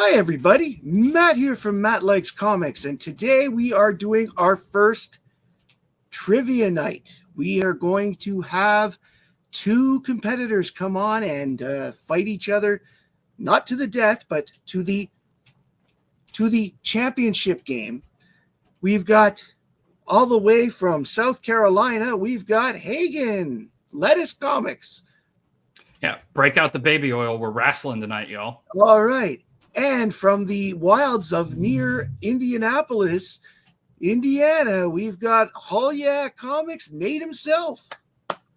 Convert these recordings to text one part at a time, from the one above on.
Hi, everybody. Matt here from Matt Likes Comics, and today we are doing our first trivia night. We are going to have two competitors come on and fight each other, not to the death, but to the championship game. We've got all the way from South Carolina, we've got Hagan, Lettuce Comics. Yeah, break out the baby oil. We're wrestling tonight, y'all. All right. And from the wilds of near Indianapolis, Indiana, we've got Yeah Comics, Nate himself.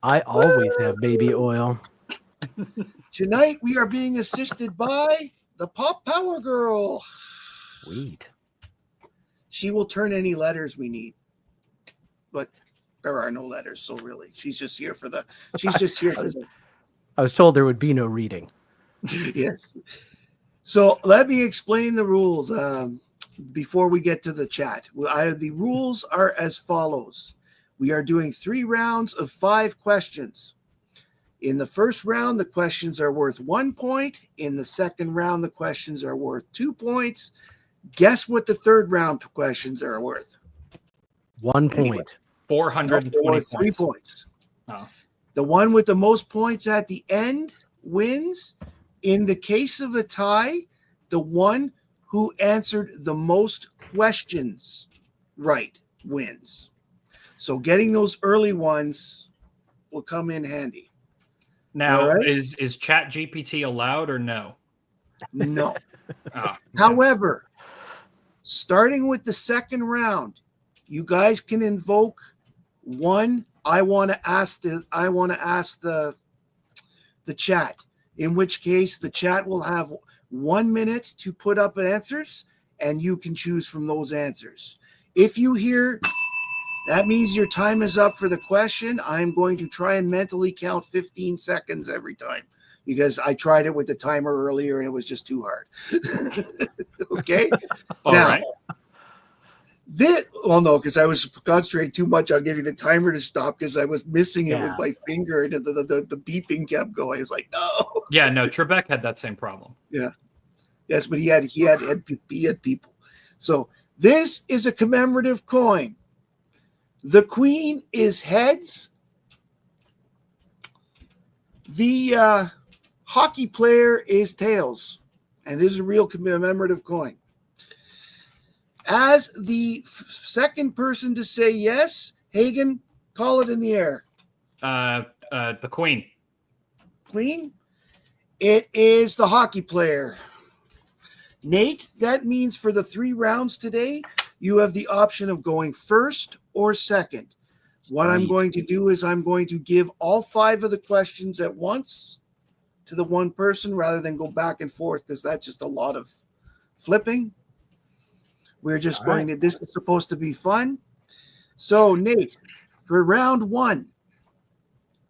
I always have baby oil. Tonight we are being assisted by the Pop Power Girl. Sweet. She will turn any letters we need. But there are no letters, so really. She's just here for the I was told there would be no reading. Yes. So let me explain the rules before we get to the chat. The rules are as follows. We are doing 3 rounds of 5 questions. In the first round, the questions are worth 1 point. In the second round, the questions are worth 2 points. Guess what the third round questions are worth? 1 Anyway, point. 420 points. 3 points. Oh. The one with the most points at the end wins. In the case of a tie, the one who answered the most questions right wins. So getting those early ones will come in handy. Now, right? is Chat GPT allowed or no? No. Okay. However, starting with the second round, you guys can invoke one. I want to ask the chat. In which case, the chat will have 1 minute to put up answers, and you can choose from those answers. If you hear, that means your time is up for the question. I'm going to try and mentally count 15 seconds every time because I tried it with the timer earlier and it was just too hard. Okay? All now, right. No, because I was concentrating too much on getting the timer to stop because I was missing it with my finger and the beeping kept going. I was like, no. Yeah, no, Trebek had that same problem. Yeah. Yes, but he had people. So this is a commemorative coin. The queen is heads. The hockey player is tails. And it is a real commemorative coin. As the second person to say yes, Hagan, call it in the air. The queen. Queen? It is the hockey player. Nate, that means for the 3 rounds today, you have the option of going first or second. What I'm going to do is I'm going to give all 5 of the questions at once to the one person rather than go back and forth because that's just a lot of flipping. We're just this is supposed to be fun. So, Nate, for round 1.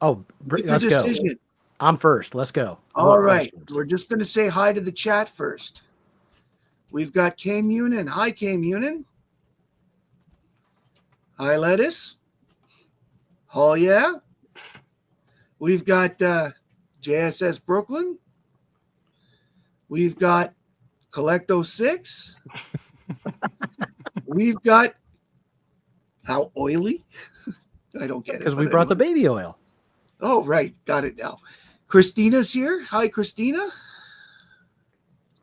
Oh, let's go. I'm first. Let's go. All right. We're just going to say hi to the chat first. We've got K Munin. Hi, K Munin. Hi, Lettuce. Yeah. We've got JSS Brooklyn. We've got Collecto 6. We've got how oily? I don't get it. Because we brought the baby oil. Oh, right. Got it now. Christina's here. Hi, Christina.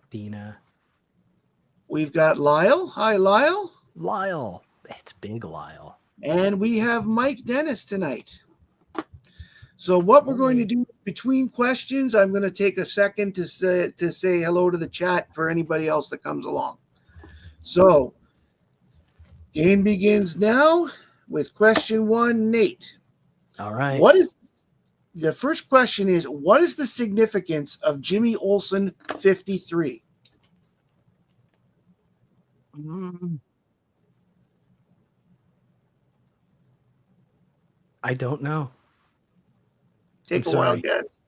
Dina. We've got Lyle. Hi, Lyle. Lyle. It's big Lyle. And we have Mike Dennis tonight. So what we're going to do between questions, I'm going to take a second to say hello to the chat for anybody else that comes along. So, game begins now with question 1, Nate. All right. The first question is, what is the significance of Jimmy Olsen 53? I don't know. Take a wild guess.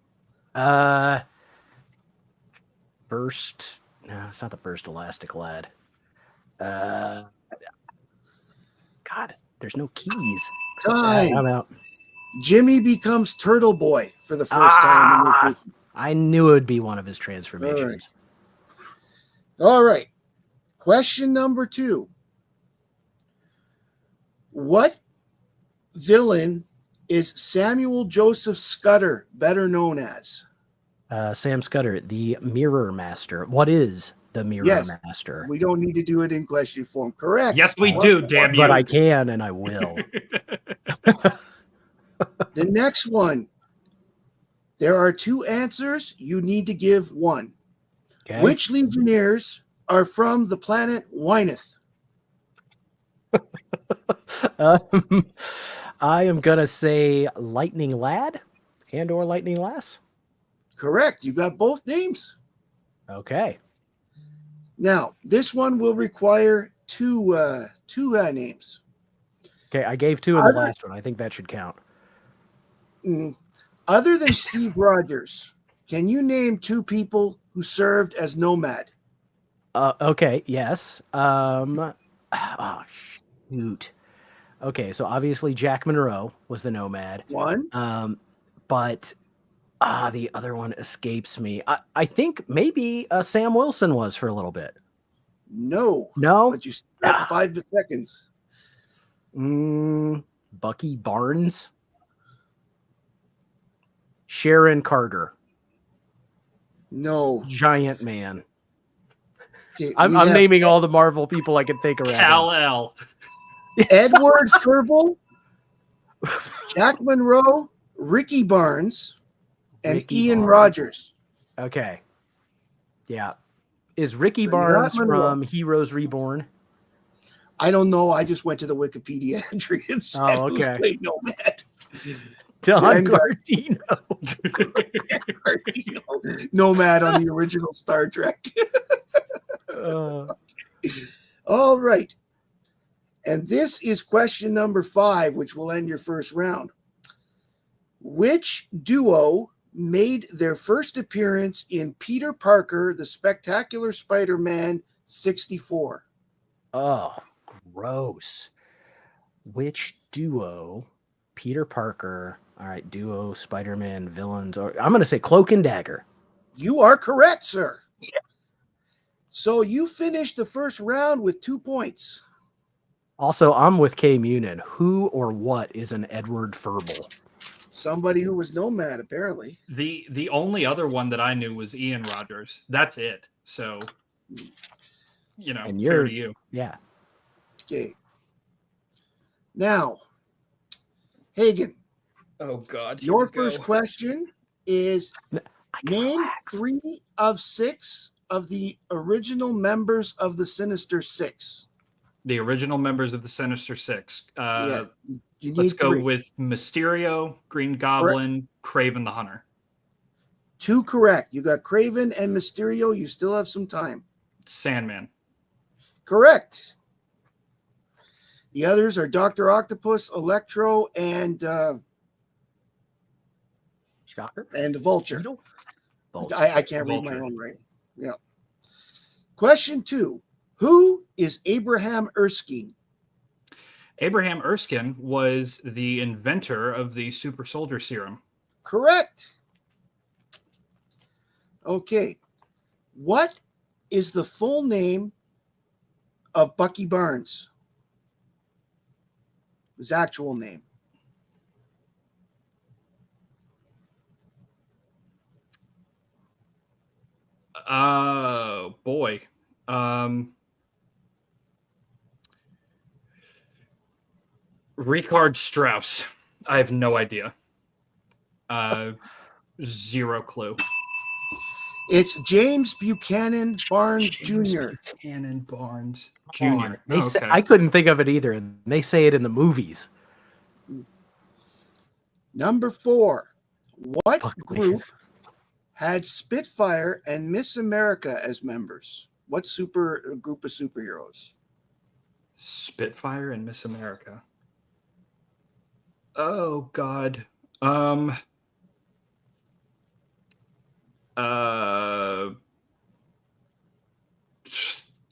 First. No, it's not the first Elastic Lad. God, there's no keys. I'm out. Jimmy becomes Turtle Boy for the first time. I knew it would be one of his transformations. All right. Question number 2. What villain is Samuel Joseph Scudder better known as? Sam Scudder, the Mirror Master. What is the Mirror Yes. Master? We don't need to do it in question form. Correct. Yes, we do. Damn you. But I can and I will. The next one. There are 2 answers. You need to give one. Okay. Which Legionnaires are from the planet Wyneth? I am gonna say Lightning Lad and or Lightning Lass. Correct. You got both names. Okay. Now, this one will require two names. Okay, I gave 2 in the last one. I think that should count. Other than Steve Rogers, can you name 2 people who served as Nomad? Okay, yes. Oh, shoot. Okay, so obviously Jack Monroe was the Nomad. One. But the other one escapes me. I think maybe Sam Wilson was for a little bit. No. No? But you got 5 seconds. Bucky Barnes. Sharon Carter. No. Giant Man. Okay, I'm we have naming all the Marvel people I can think around. Kal-El. Edward Furble, Jack Monroe, Ricky Barnes, and Ricky Ian Barnes. Rogers. Okay. Yeah. Is Ricky So Barnes not Monroe. from Heroes Reborn? I don't know. I just went to the Wikipedia entry and said who's okay. played Nomad. Don Dan Gardino. Nomad on the original Star Trek. All right. And this is question number 5, which will end your first round. Which duo made their first appearance in Peter Parker, the Spectacular Spider-Man 64? Oh, gross. Which duo? Peter Parker. All right, duo, Spider-Man, villains. Or I'm going to say Cloak and Dagger. You are correct, sir. Yeah. So you finished the first round with 2 points. Also, I'm with K Munin. Who or what is an Edward Furble? Somebody who was Nomad, apparently. The only other one that I knew was Ian Rogers. That's it. So, And fair to you. Yeah. Okay. Now, Hagan. Oh, God. Your first question is name relax. 3 of 6 of the original members of the Sinister Six. The original members of the Sinister Six. Yeah. You need Let's go 3. with Mysterio, Green Goblin, Kraven the Hunter. 2 correct. You got Kraven and Mysterio. You still have some time. Sandman. Correct. The others are Dr. Octopus, Electro, and Shocker. the Vulture. Vulture. I can't read Vulture. my own writing. Yeah. Question 2. Who is Abraham Erskine? Abraham Erskine was the inventor of the super soldier serum. Correct. Okay. What is the full name of Bucky Barnes? His actual name. Boy. Richard Strauss. I have no idea. Zero clue. It's James Buchanan Barnes Jr. Buchanan Barnes Come Jr. on. They say, Okay. I couldn't think of it either. And they say it in the movies. Number 4. What Fuck me. group had Spitfire and Miss America as members? What group of superheroes? Spitfire and Miss America. Oh God.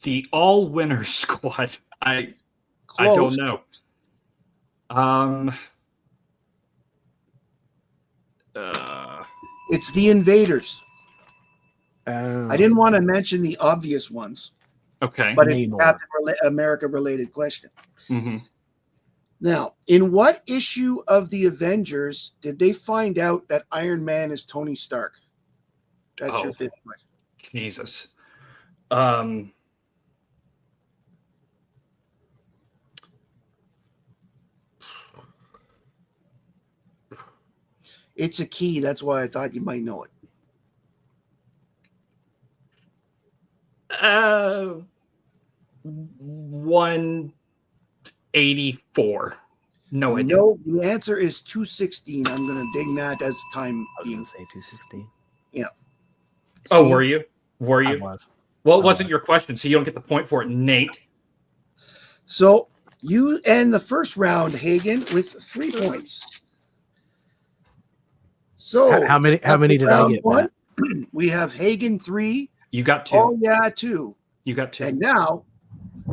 The All Winners Squad. I don't Close. know. It's the Invaders. I didn't want to mention the obvious ones, Okay. but it's Namor. Captain America related question. Mm-hmm. Now, in what issue of the Avengers did they find out that Iron Man is Tony Stark? That's your Oh. fifth question. Jesus. It's a key. That's why I thought you might know it. 184. No idea. No, the answer is 216. I'm going to ding that as time I was being. going to say 216. Oh, See? were you? Were I you? was. Well, it wasn't your question, so you don't get the point for it, Nate. So you end the first round, Hagan, with 3 points. So How many did I round get, one, Matt? we have Hagan 3. You got 2. Oh, yeah, 2. You got 2. And now,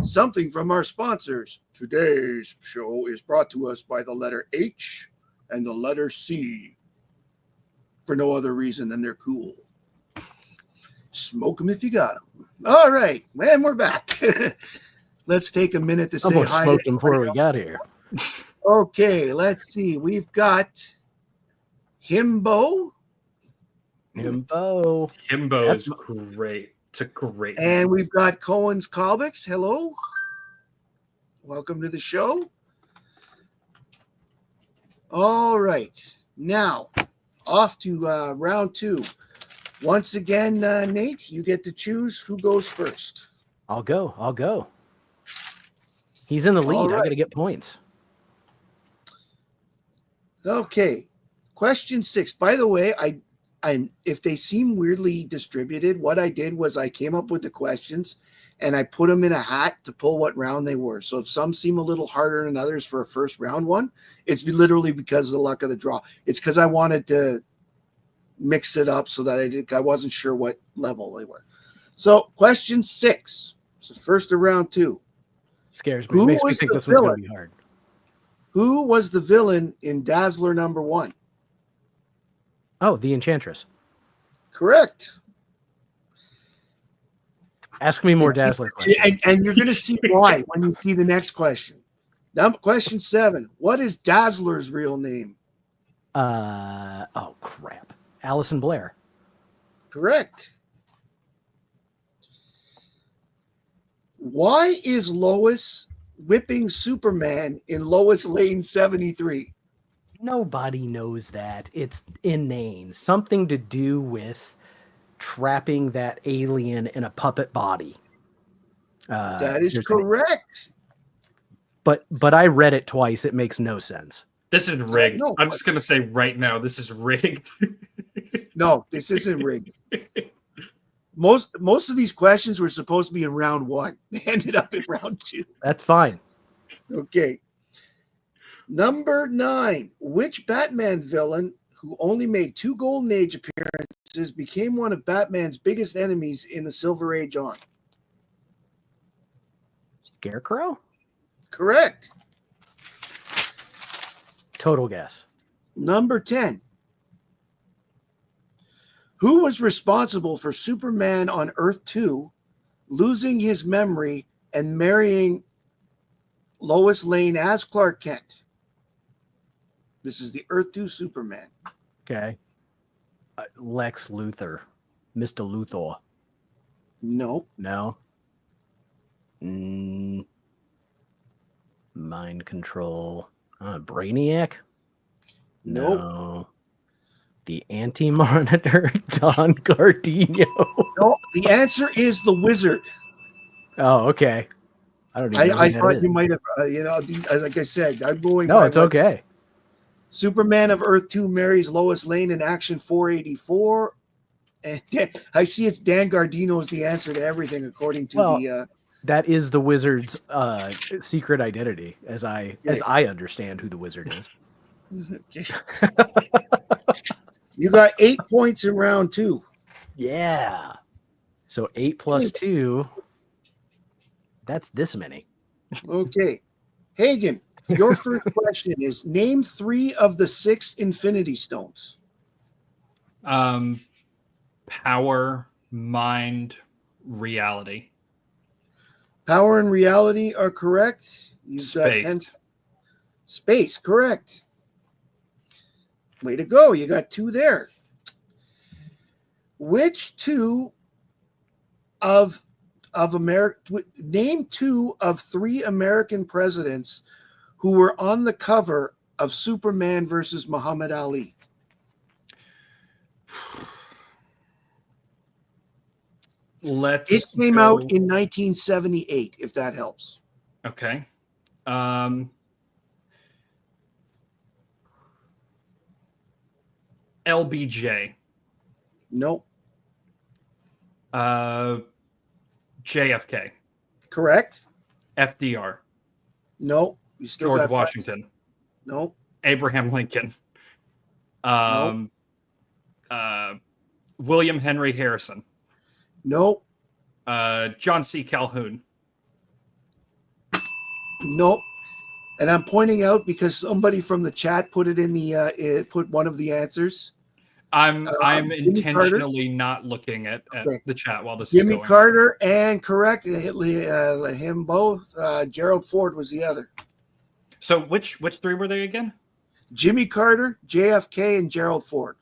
something from our sponsors. Today's show is brought to us by the letter H and the letter C. For no other reason than they're cool. Smoke them if you got them. All right, and we're back. Let's take a minute to say Someone hi. smoked them before we got here. Okay, let's see. We've got Himbo, Himbo. Himbo That's is great. It's a great and we've got Cohen's Colbix. Hello. Welcome to the show. All right. Now, off to round 2. Once again, Nate, you get to choose who goes first. I'll go. He's in the lead. All I right. got to get points. Okay. Question 6. By the way, I if they seem weirdly distributed, what I did was I came up with the questions and I put them in a hat to pull what round they were. So if some seem a little harder than others for a first round one, it's literally because of the luck of the draw. It's because I wanted to mix it up so that I wasn't sure what level they were. So question 6. So first of round 2. Scares me. Who Makes me was think the this one's going villain? to be hard. Who was the villain in Dazzler number 1? Oh, the Enchantress. Correct. Ask me more Dazzler questions. And you're going to see why when you see the next question. Now, question 7. What is Dazzler's real name? Oh, crap. Allison Blair. Correct. Why is Lois whipping Superman in Lois Lane 73? Nobody knows that. It's inane. Something to do with trapping that alien in a puppet body. That is there's- correct. But I read it twice. It makes no sense. This is rigged. No, I'm just going to say right now, this is rigged. No, this isn't rigged. Most of these questions were supposed to be in round 1. They ended up in round 2. That's fine. Okay. Number 9. Which Batman villain who only made 2 Golden Age appearances became one of Batman's biggest enemies in the Silver Age on? Scarecrow? Correct. Total guess. Number 10. Who was responsible for Superman on Earth 2 losing his memory and marrying Lois Lane as Clark Kent? This is the Earth 2 Superman. Okay. Lex Luthor. Mr. Luthor. No. No. Mind control. Brainiac? Nope. No. The Anti-Monitor, Don Gardino. No. The answer is the Wizard. Oh, okay. I don't even know I who that thought is. you might have, like I said, I'm going No, by it's what- okay. Superman of Earth 2 marries Lois Lane in Action 484. And I see it's Dan Gardino is the answer to everything, according to Well, that is the Wizard's secret identity, as I understand who the Wizard is. You got 8 points in round 2. Yeah. So 8 plus 2. That's this many. Okay. Hagan, your first question is name 3 of the 6 Infinity Stones. Power, Mind, reality, Power and reality are correct. You've got space. Space, correct. Way to go. You got 2 there. Which 2 of America, name 2 of 3 American presidents who were on the cover of Superman versus Muhammad Ali? It came out in 1978, if that helps. Okay. LBJ. Nope. JFK. Correct. FDR. Nope. You still George got 5. Washington. Nope. Abraham Lincoln. William Henry Harrison. Nope. John C. Calhoun. Nope. And I'm pointing out because somebody from the chat put it in the put one of the answers. I'm Jimmy intentionally not looking at Okay. the chat while this Jimmy is going. Carter and correct him both. Gerald Ford was the other. So which 3 were they again? Jimmy Carter, JFK, and Gerald Ford.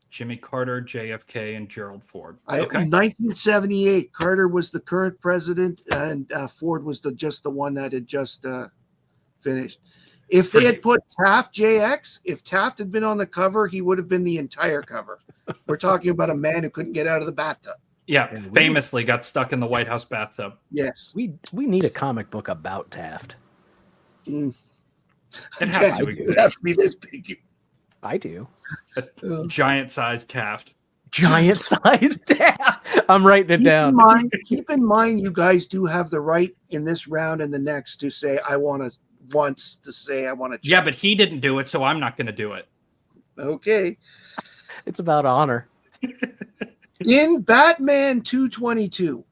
Jimmy Carter, JFK, and Gerald Ford. In Okay. 1978, Carter was the current president, and Ford was just the one that had just finished. If they had put Taft JX, if Taft had been on the cover, he would have been the entire cover. We're talking about a man who couldn't get out of the bathtub. Yeah, famously got stuck in the White House bathtub. Yes. We need a comic book about Taft. Mm. It has to It would have exist. to be this big. I do. Giant-sized Taft. Giant sized Taft. I'm writing it down. Keep in mind, you guys do have the right in this round and the next to say, I want to Yeah, but he didn't do it, so I'm not going to do it. Okay. It's about honor. In Batman 222,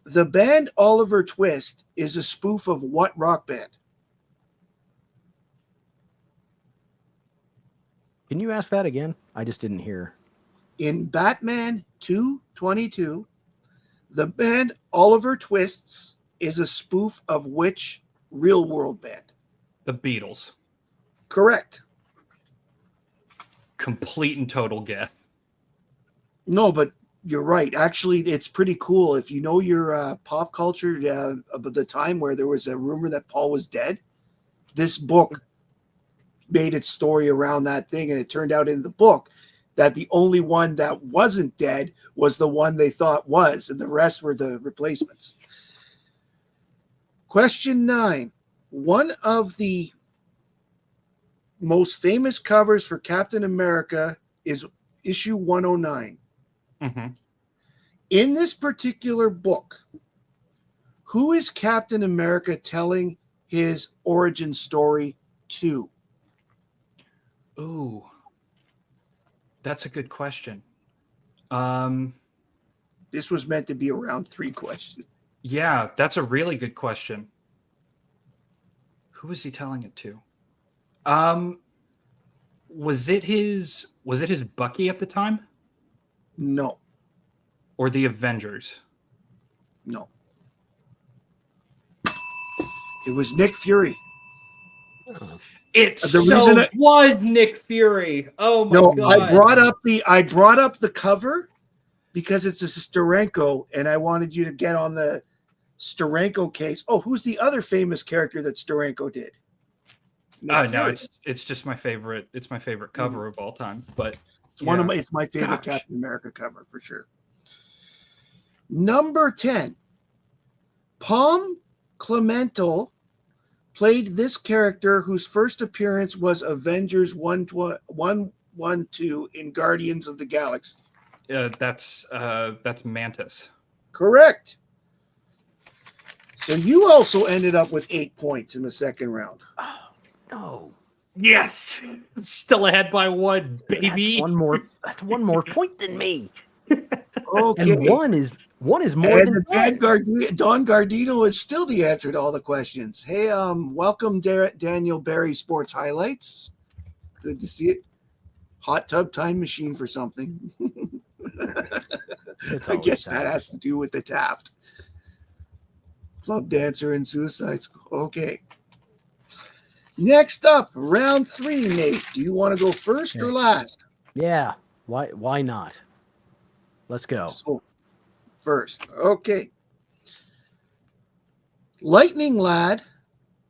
the band Oliver Twist is a spoof of what rock band? Can you ask that again? I just didn't hear. In Batman 222, the band Oliver Twists is a spoof of which real world band? The Beatles. Correct. Complete and total guess. No, but you're right. Actually, it's pretty cool. If you know your pop culture about the time where there was a rumor that Paul was dead, this book made its story around that thing, and it turned out in the book that the only one that wasn't dead was the one they thought was, and the rest were the replacements. Question 9. One of the most famous covers for Captain America is issue 109. Mm-hmm. In this particular book, who is Captain America telling his origin story to? Ooh, that's a good question. This was meant to be around 3 questions. Yeah, that's a really good question. Who is he telling it to? Was it his Bucky at the time? No. Or the Avengers? No. It was Nick Fury. It The was Nick Fury. Oh my god! I brought up the cover because it's a Steranko, and I wanted you to get on the Steranko case. Oh, who's the other famous character that Steranko did? Oh no, it's just my favorite. It's my favorite cover of all time. But it's my favorite Captain America cover for sure. Number 10. Palm Clemental played this character whose first appearance was Avengers 112 in Guardians of the Galaxy. That's Mantis. Correct. So you also ended up with 8 points in the second round. Oh, no. Yes, I'm still ahead by 1, baby. That's one more point than me. Okay. And one is more than Don Gardino is still the answer to all the questions. Hey, welcome, Daniel Barry Sports Highlights. Good to see it. Hot tub time machine for something. It's I always guess that Saturday. has to do with the Taft. Club dancer and Suicide Squad. Okay. Next up, round 3, Nate. Do you want to go first or Okay. last? Yeah. Why not? Let's go. So, first. Okay. Lightning Lad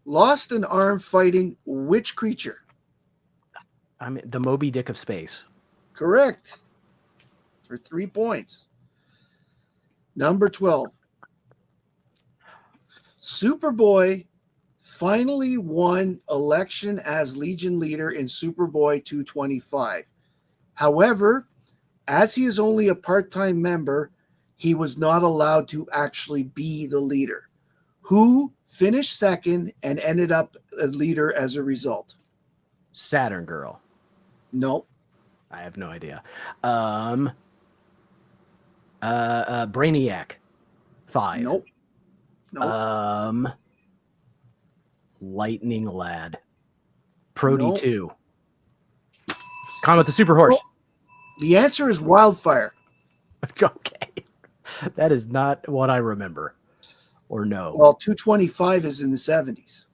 lost an arm fighting which creature? I mean, the Moby Dick of space. Correct. For 3 points. Number 12. Superboy finally won election as Legion leader in Superboy 225. However, as he is only a part-time member, he was not allowed to actually be the leader. Who finished second and ended up a leader as a result? Saturn Girl. No. I have no idea. Brainiac. 5. Nope. Nope. Lightning Lad. Prody Nope. 2. Comet the Super Horse. The answer is Wildfire. Okay. That is not what I remember. Or no. Well, 225 is in the 70s.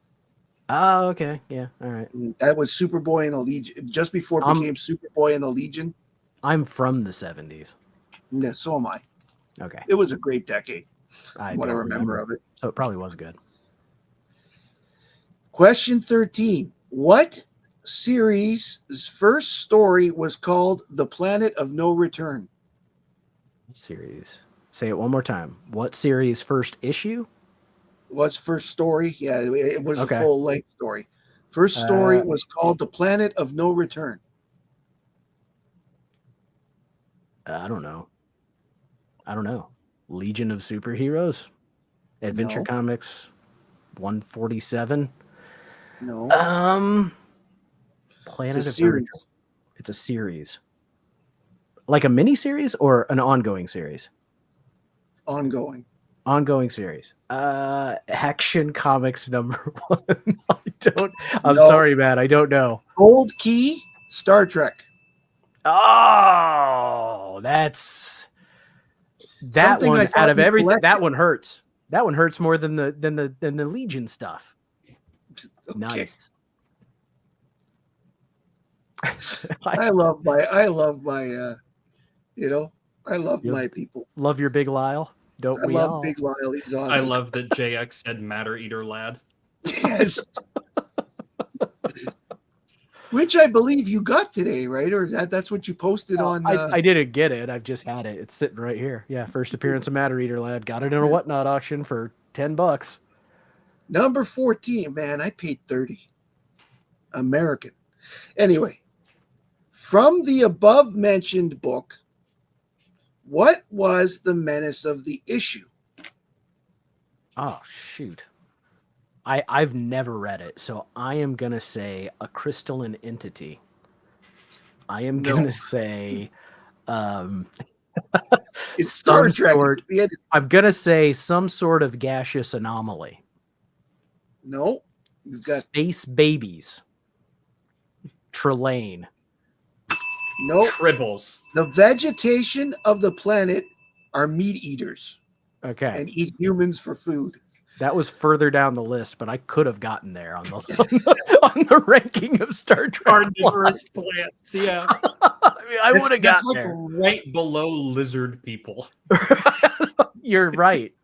Oh, okay. Yeah. All right. That was Superboy and the Legion. Just before it became Superboy and the Legion. I'm from the 70s. Yeah, so am I. Okay. It was a great decade. I What I don't remember of it. So it probably was good. Question 13. What series' first story was called The Planet of No Return? Series. Say it one more time. What series first issue? What's first story? Yeah, it was Okay. a full-length story. First story was called The Planet of No Return. I don't know. Legion of Superheroes? Adventure No. Comics 147? No. Planet It's a of series. No- It's a series. Like a mini series or an ongoing series? Ongoing. Ongoing series. Action Comics number 1. I'm No. sorry, Matt. I don't know. Gold Key, Star Trek. Oh, that's that Something I one thought out of you everything. collected. That one hurts. That one hurts more than the Legion stuff. Okay. Nice. I love my people. Love your Big Lyle. Don't I we love all? Big Lyle. He's awesome. I love that JX said Matter Eater Lad. Yes. Which I believe you got today, right? Or that's what you posted on. I didn't get it. I've just had it. It's sitting right here. Yeah, first appearance of Matter Eater Lad. Got it in a whatnot auction for $10. Number 14. Man, I paid 30. American. Anyway, from the above mentioned book, what was the menace of the issue? Oh shoot. I've never read it, so I am gonna say a crystalline entity. I am gonna say It's Star Trek. I'm gonna say some sort of gaseous anomaly. No, you've got Space Babies. Trelane. no. Tribbles. The vegetation of the planet are meat eaters Okay. and eat humans for food. That was further down the list, but I could have gotten there on the ranking of Star Trek. Carnivorous plants. Yeah. I mean, I would have That's gotten like there. right below lizard people. You're right.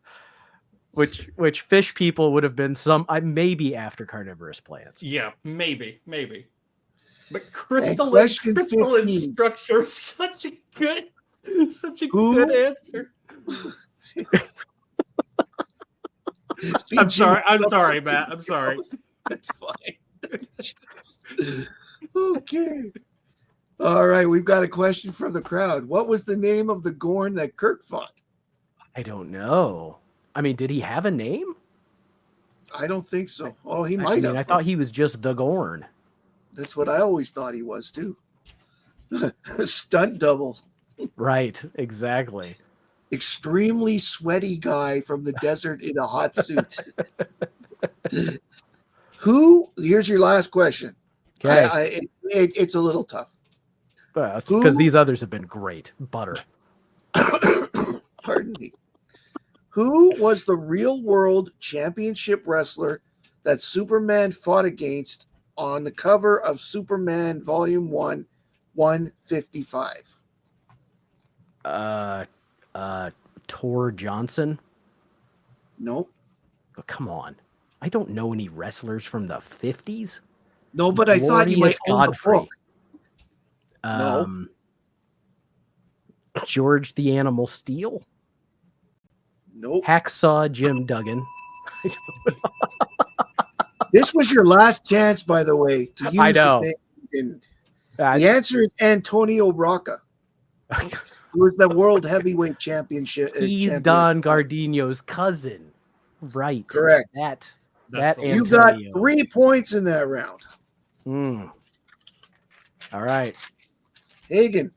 Which fish people would have been maybe after carnivorous plants. Yeah, maybe. But question crystalline 15. structure is such a good Who? good answer. I'm sorry, Matt. I'm sorry. That's fine. Okay. All right, we've got a question from the crowd. What was the name of the Gorn that Kirk fought? I don't know. I mean, did he have a name? I don't think so. Oh, he might have. I thought he was just the Gorn. That's what I always thought he was too. Stunt double. Right, exactly. Extremely sweaty guy from the desert in a hot suit. Here's your last question. Okay. It's a little tough. Because these others have been great. Butter. Pardon me. Who was the real world championship wrestler that Superman fought against on the cover of Superman Volume 1, 155? Tor Johnson. Nope. Oh, come on. I don't know any wrestlers from the 50s. No, but I thought you might own the book. No. George the Animal Steel. Nope. Hacksaw Jim Duggan. This was your last chance, by the way, to use I know. the thing you didn't. The answer is Antonio Rocca, who was the World Heavyweight Championship. He's Don Gardino's cousin. Right. Correct. That you got 3 points in that round. All right. Hagan.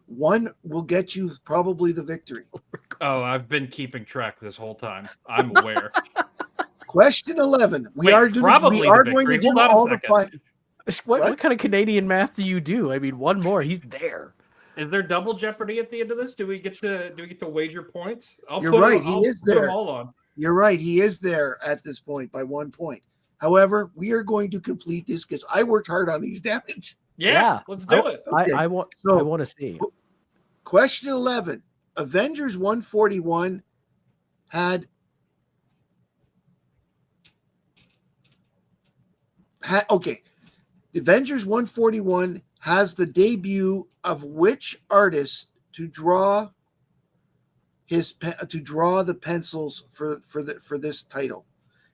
One will get you probably the victory. Oh, I've been keeping track this whole time. I'm aware. Question 11. We are going to do all the five. What kind of Canadian math do you do? I mean, one more, he's there. Is there double jeopardy at the end of this? Do we get to wager points? You're right. He is there. You're right. He is there at this point by 1 point. However, we are going to complete this because I worked hard on these. Damn it. Yeah, let's do it. Okay. I want to see. Question 11. Avengers 141 had okay. Avengers 141 has the debut of which artist to draw the pencils for this title?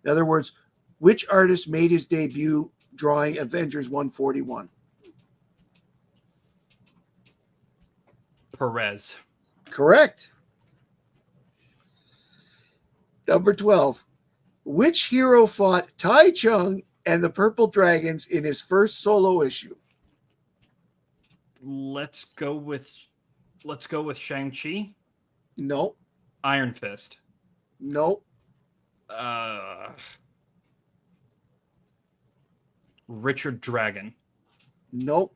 In other words, which artist made his debut drawing Avengers 141? Perez. Correct. Number 12. Which hero fought Tai Chung and the Purple Dragons in his first solo issue? Let's go with Shang-Chi. No. Iron Fist. No. Richard Dragon. Nope.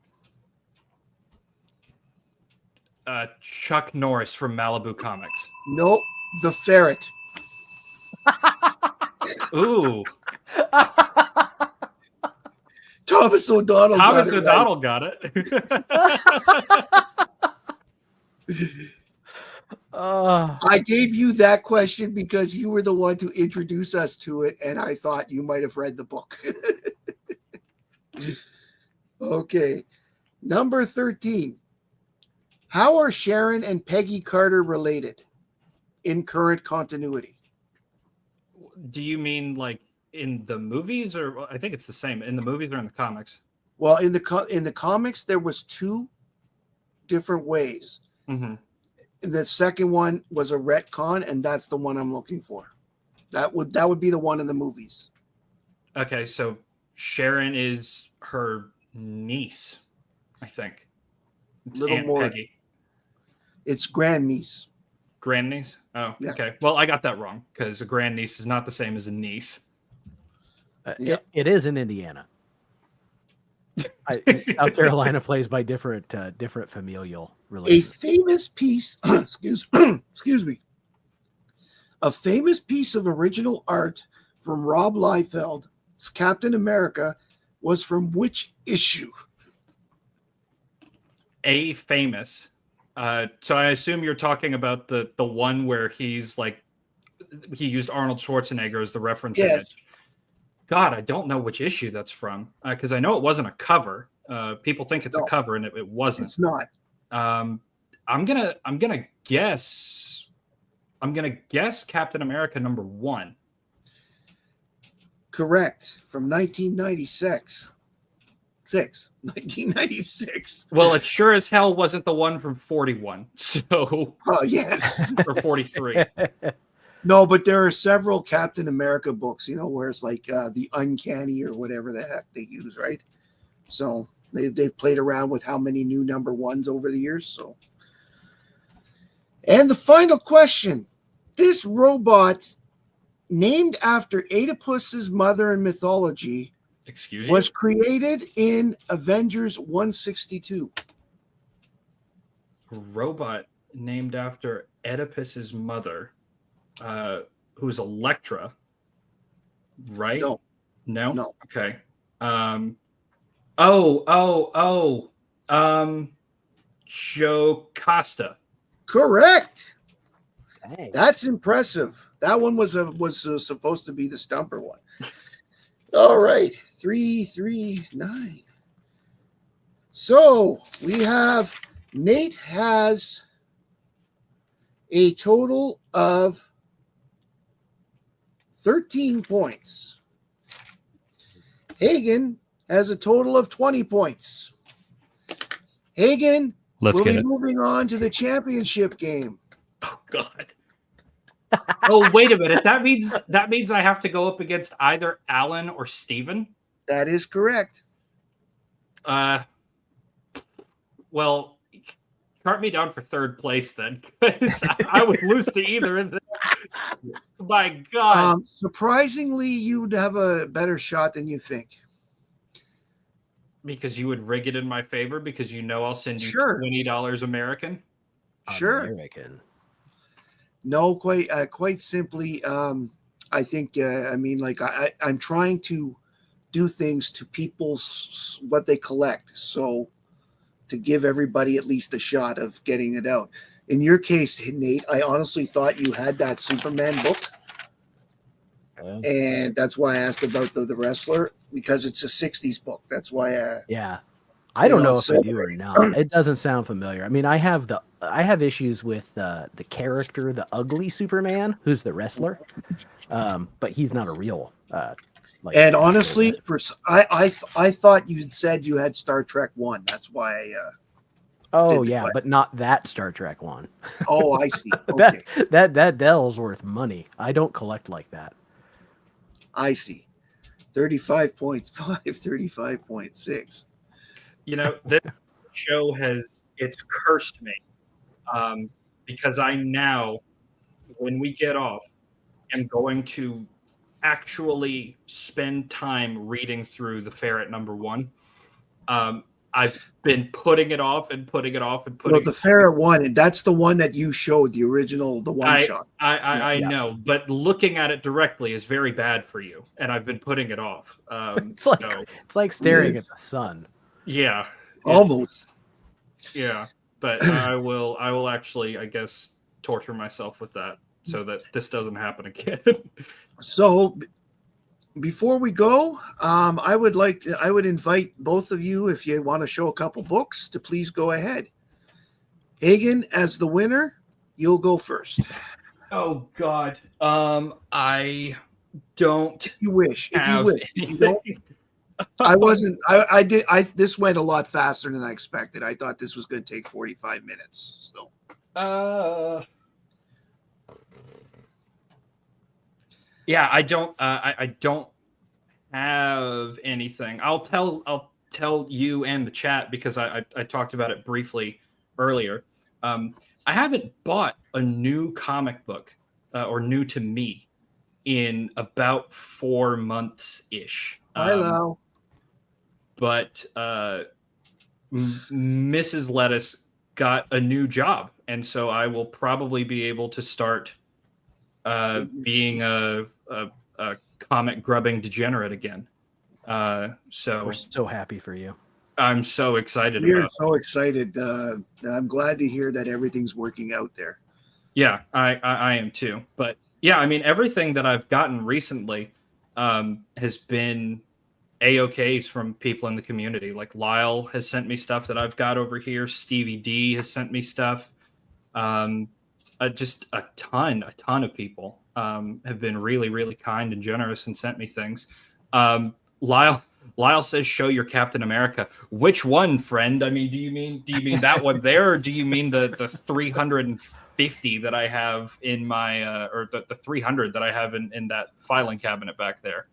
Chuck Norris from Malibu Comics. Nope. The Ferret. Ooh. Thomas O'Donnell. Got it. I gave you that question because you were the one to introduce us to it, and I thought you might have read the book. Okay. Number 13. How are Sharon and Peggy Carter related in current continuity? Do you mean like in the movies, or I think it's the same in the movies or in the comics? Well, in the comics, there was 2 different ways. Mm-hmm. The second one was a retcon, and that's the one I'm looking for. That would be the one in the movies. Okay, so Sharon is her niece, I think. It's Little Aunt more. Peggy. It's grandniece. Grandniece? Oh, Yeah. Okay. Well, I got that wrong because a grandniece is not the same as a niece. It is in Indiana. South Carolina plays by different familial A relations. famous piece, excuse me. A famous piece of original art from Rob Liefeld's Captain America was from which issue? A famous. So I assume you're talking about the one where he's like he used Arnold Schwarzenegger as the reference image. God, I don't know which issue that's from because I know it wasn't a cover. People think it's a cover, and it wasn't. It's not. I'm gonna guess Captain America #1. Correct. From 1996. 1996. Well, it sure as hell wasn't the one from 41. So, oh yes, or 43. No, but there are several Captain America books, where it's like the Uncanny or whatever the heck they use, right? So they've played around with how many new #1s over the years. So, and the final question: this robot, named after Oedipus's mother in mythology, was created in Avengers 162. robot named after Oedipus's mother, who's Electra, right? No, No? no. Okay. Joe Costa. Correct. Dang. That's impressive. That one was supposed to be the stumper one. All right, 339. So we have Nate has a total of 13 points. Hagan has a total of 20 points. Hagan will be moving on to the championship game. Oh God. Oh, wait a minute. That means I have to go up against either Alan or Steven? That is correct. Well, chart me down for third place then, because I would lose to either of them. My God. Surprisingly, you'd have a better shot than you think. Because you would rig it in my favor because you know I'll send you Sure. $20 American? Sure. American. No, quite simply, I think, I'm trying to do things to people's what they collect. So to give everybody at least a shot of getting it out. In your case, Nate, I honestly thought you had that Superman book. And that's why I asked about the wrestler, because it's a 60s book. That's why. Yeah. I don't know if I do or not. It doesn't sound familiar. I mean, I have issues with the character, the ugly Superman, who's the wrestler, but he's not a real. And honestly, I thought you said you had Star Trek 1. That's why. Oh yeah, but not that Star Trek one. Oh, I see. Okay. that Dell's worth money. I don't collect like that. I see. 35.5, 35.6. You know, this show it's cursed me because I now, when we get off, am going to actually spend time reading through the Ferret #1. I've been putting it off and putting it off and putting. Well, the Ferret one, and that's the one that you showed, the original, the one shot. I know, but looking at it directly is very bad for you, and I've been putting it off. It's like staring at the sun. Yeah, almost. Yeah, but I will actually, I guess, torture myself with that so that this doesn't happen again. So, before we go, I would invite both of you, if you want to show a couple books, to please go ahead. Hagan, as the winner, you'll go first. Oh God, I don't. If you wish, If you don't. I wasn't. I did. This went a lot faster than I expected. I thought this was going to take 45 minutes. So. Yeah, I don't. I don't have anything. I'll tell you and the chat because I talked about it briefly earlier. I haven't bought a new comic book or new to me in about 4 months ish. Hello. But Mrs. Lettuce got a new job, and so I will probably be able to start being a comic grubbing degenerate again. So we're so happy for you. I'm so excited. We're so excited. I'm glad to hear that everything's working out there. Yeah, I am too. But yeah, I mean, everything that I've gotten recently has been A-OKs from people in the community. Like Lyle has sent me stuff that I've got over here. Stevie D has sent me stuff. Just a ton of people have been really, really kind and generous and sent me things. Lyle says, "Show your Captain America." Which one, friend? I mean, do you mean that one there, or do you mean the 350 that I have in my or the 300 that I have in that filing cabinet back there?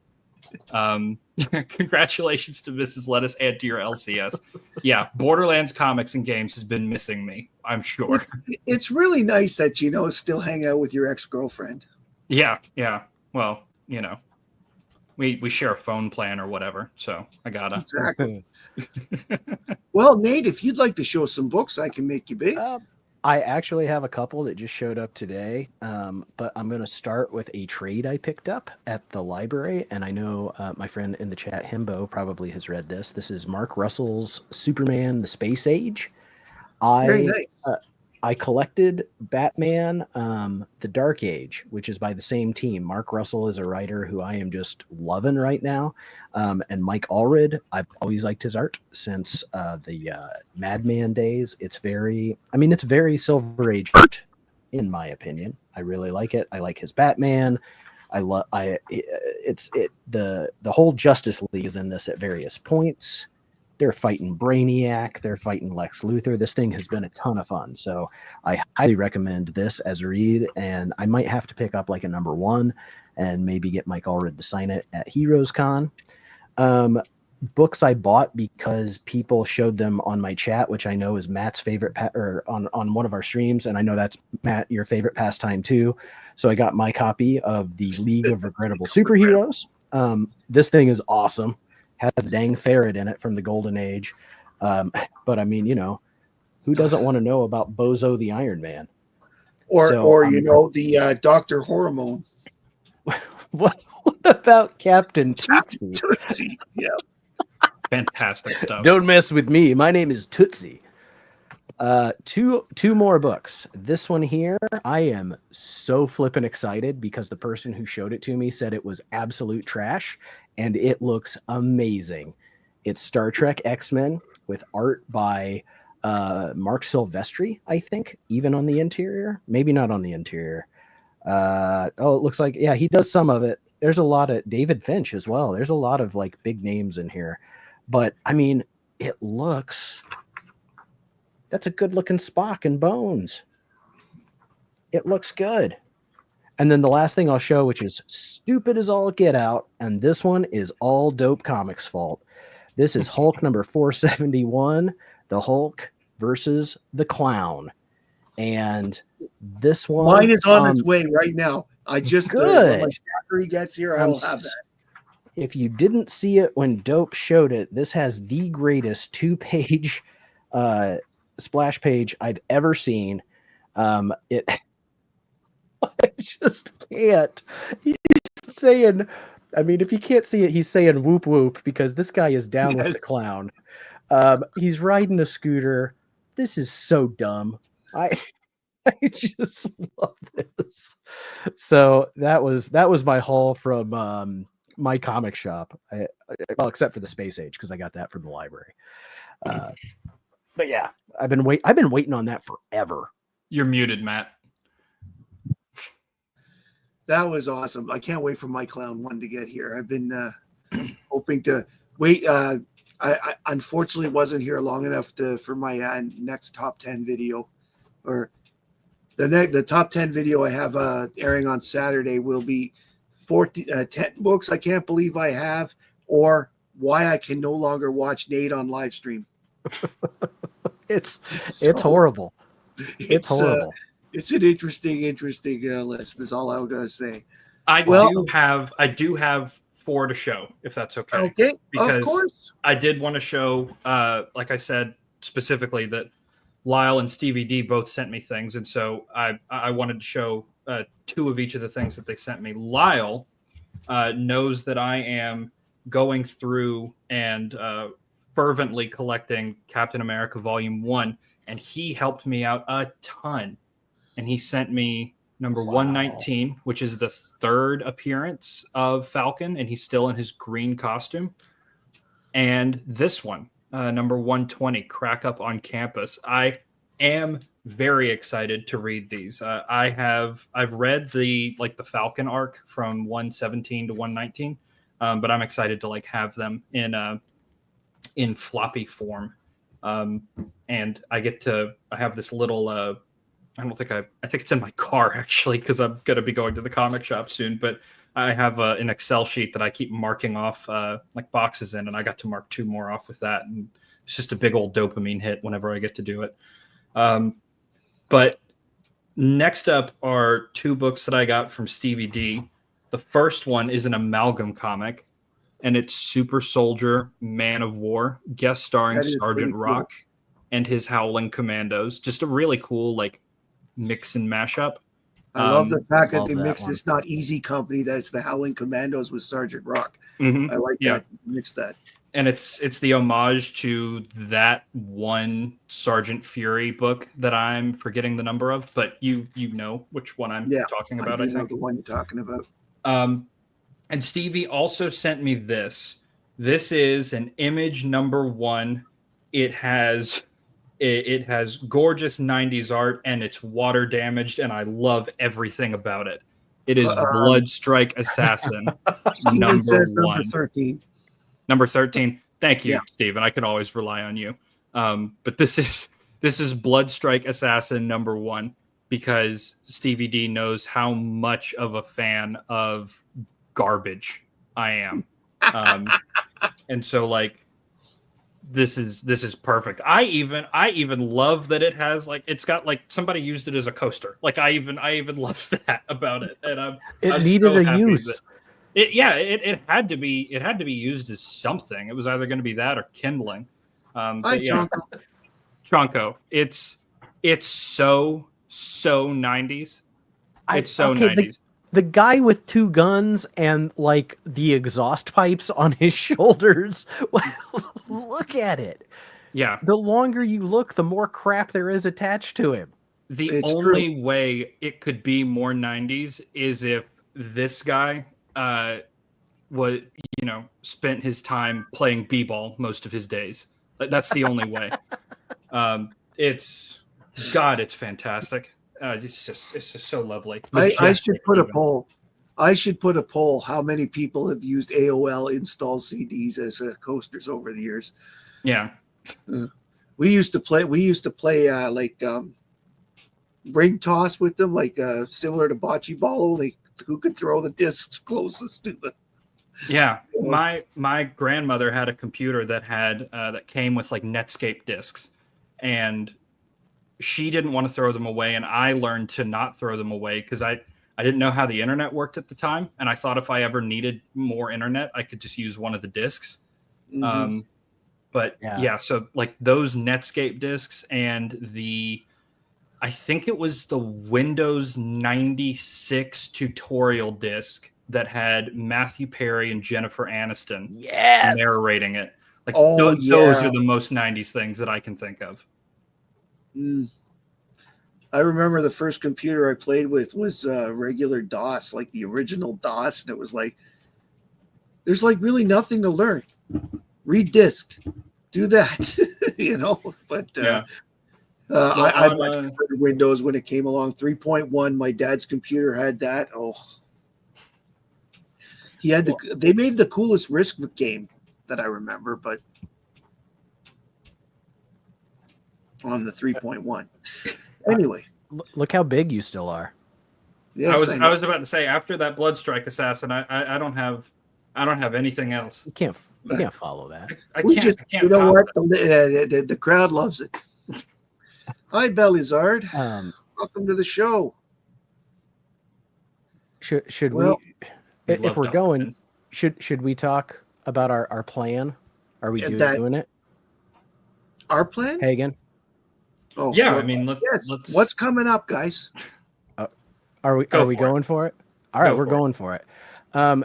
Congratulations to Mrs. Lettuce and to your LCS. Yeah, Borderlands comics and games has been missing me, I'm sure. It's really nice that still hang out with your ex-girlfriend. Yeah. Well, we share a phone plan or whatever, so I gotta. Exactly. Well, Nate, if you'd like to show some books, I can make you big. I actually have a couple that just showed up today, but I'm going to start with a trade I picked up at the library, and I know my friend in the chat, Himbo, probably has read this. This is Mark Russell's Superman: The Space Age. Very nice. I collected Batman, The Dark Age, which is by the same team. Mark Russell is a writer who I am just loving right now. And Mike Allred, I've always liked his art since the Madman days. It's very Silver Age art, in my opinion. I really like it. I like his Batman. The whole Justice League is in this at various points. They're fighting Brainiac. They're fighting Lex Luthor. This thing has been a ton of fun. So I highly recommend this as a read. And I might have to pick up like a number 1 and maybe get Mike Allred to sign it at Heroes Con. Books I bought because people showed them on my chat, which I know is Matt's favorite, or on one of our streams. And I know that's, Matt, your favorite pastime too. So I got my copy of the League of Regrettable Superheroes. This thing is awesome. Has a dang ferret in it from the Golden Age. But I mean, who doesn't want to know about Bozo the Iron Man? Or the Dr. Hormone. What about Captain Tootsie? Tootsie, yeah. Fantastic stuff. Don't mess with me. My name is Tootsie. Two more books. This one here, I am so flippin' excited because the person who showed it to me said it was absolute trash. And it looks amazing. It's Star Trek X-Men with art by Mark Silvestri, I think, even on the interior. Maybe not on the interior. It looks like, yeah, he does some of it. There's a lot of David Finch as well. There's a lot of like big names in here. But I mean, that's a good looking Spock and Bones. It looks good. And then the last thing I'll show, which is stupid as all get out, and this one is all Dope Comics' fault. This is Hulk number 471, the Hulk versus the Clown. And this one... Mine is on its way right now. I just... Good. When my stacker gets here, I will have that. If you didn't see it when Dope showed it, this has the greatest 2-page splash page I've ever seen. I just can't. He's saying, I mean, if you can't see it, he's saying whoop whoop because this guy is down with the Clown. He's riding a scooter. This is so dumb. I just love this. So that was my haul from my comic shop. Well, except for the Space Age because I got that from the library. But yeah, I've been waiting on that forever. You're muted, Matt. That was awesome. I can't wait for my Clown 1 to get here. I've been hoping to wait. I unfortunately wasn't here long enough for my next top 10 video, or the top 10 video I have airing on Saturday will be 10 books I can't believe I have, or why I can no longer watch Nate on live stream. It's horrible. It's horrible. It's an interesting list. That's all I was gonna say. I do have 4 to show, if that's okay. Okay, because of course. I did want to show, like I said specifically, that Lyle and Stevie D both sent me things, and so I wanted to show 2 of each of the things that they sent me. Lyle knows that I am going through and fervently collecting Captain America Volume 1, and he helped me out a ton. And he sent me number 119, which is the 3rd appearance of Falcon, and he's still in his green costume. And this one, number 120, Crack Up on Campus. I am very excited to read these. I've read the Falcon arc from 117 to 119, but I'm excited to have them in floppy form. And I have this little I think it's in my car actually, because I'm going to be going to the comic shop soon, but I have an Excel sheet that I keep marking off boxes in, and I got to mark 2 more off with that. And it's just a big old dopamine hit whenever I get to do it. But next up are 2 books that I got from Stevie D. The first one is an amalgam comic, and it's Super Soldier Man of War, guest starring That is Sergeant pretty cool. Rock and his Howling Commandos. Just a really cool like mix and mashup. I love the fact that love they that mixed one. this not easy company that's the Howling Commandos with Sergeant Rock. Mhm. I like Yeah. that. Mix that. And it's the homage to that one Sergeant Fury book that I'm forgetting the number of, but you know which one I'm talking about, I I do know think. the one you're talking about. And Stevie also sent me this. This is an image number 1. It has gorgeous 90s art and it's water damaged, and I love everything about it. It is Bloodstrike Assassin Steven number says 1. number 13. Number 13. Thank you, Yeah. Steven. I can always rely on you. But this is Bloodstrike Assassin number 1 because Stevie D knows how much of a fan of garbage I am. And so like this is perfect. I even love that it has like it's got like somebody used it as a coaster. Like I even love that about it. And I'm needed so a happy use. that- it had to be used as something. It was either going to be that or kindling. Hi, But yeah, Chonko. Chonko, it's so 90s. It's so okay, 90s. The guy with 2 guns and like the exhaust pipes on his shoulders. Look at it. Yeah. The longer you look, the more crap there is attached to him. The It's only way it could be more 90s is if this guy spent his time playing b-ball most of his days. That's the only way. It's fantastic. It's just so lovely. I should put a Even. poll. I should put a poll. How many people have used AOL install CDs as coasters over the years? Yeah. We used to play ring toss with them, like similar to bocce ball, only who could throw the discs closest to the. Yeah, my grandmother had a computer that had that came with like Netscape discs, and she didn't want to throw them away, and I learned to not throw them away because I didn't know how the internet worked at the time, and I thought if I ever needed more internet, I could just use one of the discs. Mm-hmm. But yeah, so like those Netscape discs and I think it was the Windows 96 tutorial disc that had Matthew Perry and Jennifer Aniston narrating it. Like those are the most 90s things that I can think of. I remember the first computer I played with was regular DOS, like the original DOS, and it was like there's like really nothing to learn. Read disk, do that, But I much preferred Windows when it came along. 3.1, my dad's computer had that. Oh, he had they made the coolest Risk game that I remember, but on the 3.1. Anyway, look how big you still are. Yes, I was about to say after that Bloodstrike Assassin, I don't have anything else. You can't follow that. I can't you know what? The crowd loves it. Hi, Belizard. Welcome to the show. Should we, if we're going, should we talk about our plan? Are we doing it? Our plan? Hagan? Oh yeah, I mean, let's. What's coming up, guys? Are we going for it? All right, we're going for it.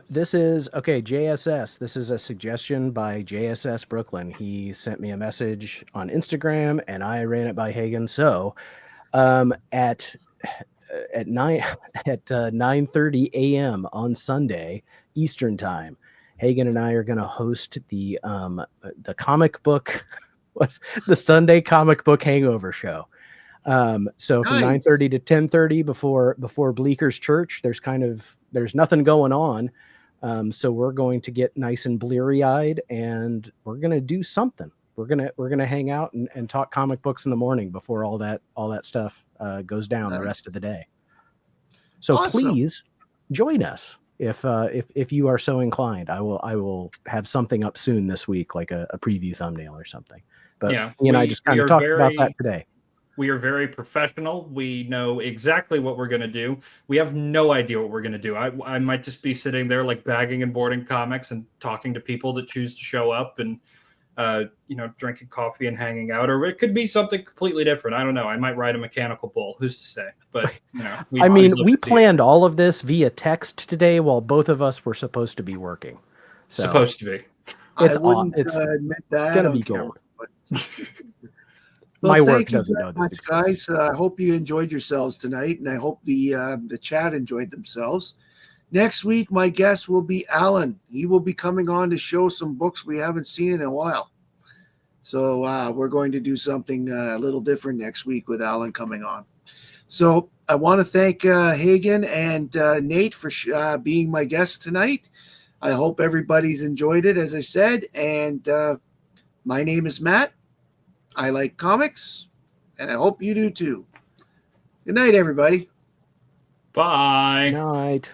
This is JSS. This is a suggestion by JSS Brooklyn. He sent me a message on Instagram, and I ran it by Hagan. So, at 9:30 a.m. on Sunday Eastern Time, Hagan and I are going to host the comic book, the Sunday comic book hangover show. So from 9:30 to 10:30 before Bleeker's Church, there's nothing going on. So we're going to get nice and bleary eyed, and we're going to do something. We're going to hang out and talk comic books in the morning before all that stuff goes down the rest of the day. So please join us if you are so inclined. I will have something up soon this week, like a preview thumbnail or something. But yeah, I just kind of talked about that today. We are very professional. We know exactly what we're going to do. We have no idea what we're going to do. I might just be sitting there like bagging and boarding comics and talking to people that choose to show up and, drinking coffee and hanging out, or it could be something completely different. I don't know. I might ride a mechanical bull. Who's to say? But, we planned all of this via text today while both of us were supposed to be working. So supposed to be. I wouldn't admit that gonna on be camera, gold. but My work thank you doesn't very know this much, exists. guys. I hope you enjoyed yourselves tonight, and I hope the chat enjoyed themselves. Next week, my guest will be Alan. He will be coming on to show some books we haven't seen in a while. So we're going to do something a little different next week with Alan coming on. So I want to thank Hagan and Nate for being my guests tonight. I hope everybody's enjoyed it, as I said. And my name is Matt. I like comics, and I hope you do too. Good night, everybody. Bye. Night.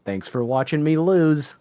Thanks for watching me lose.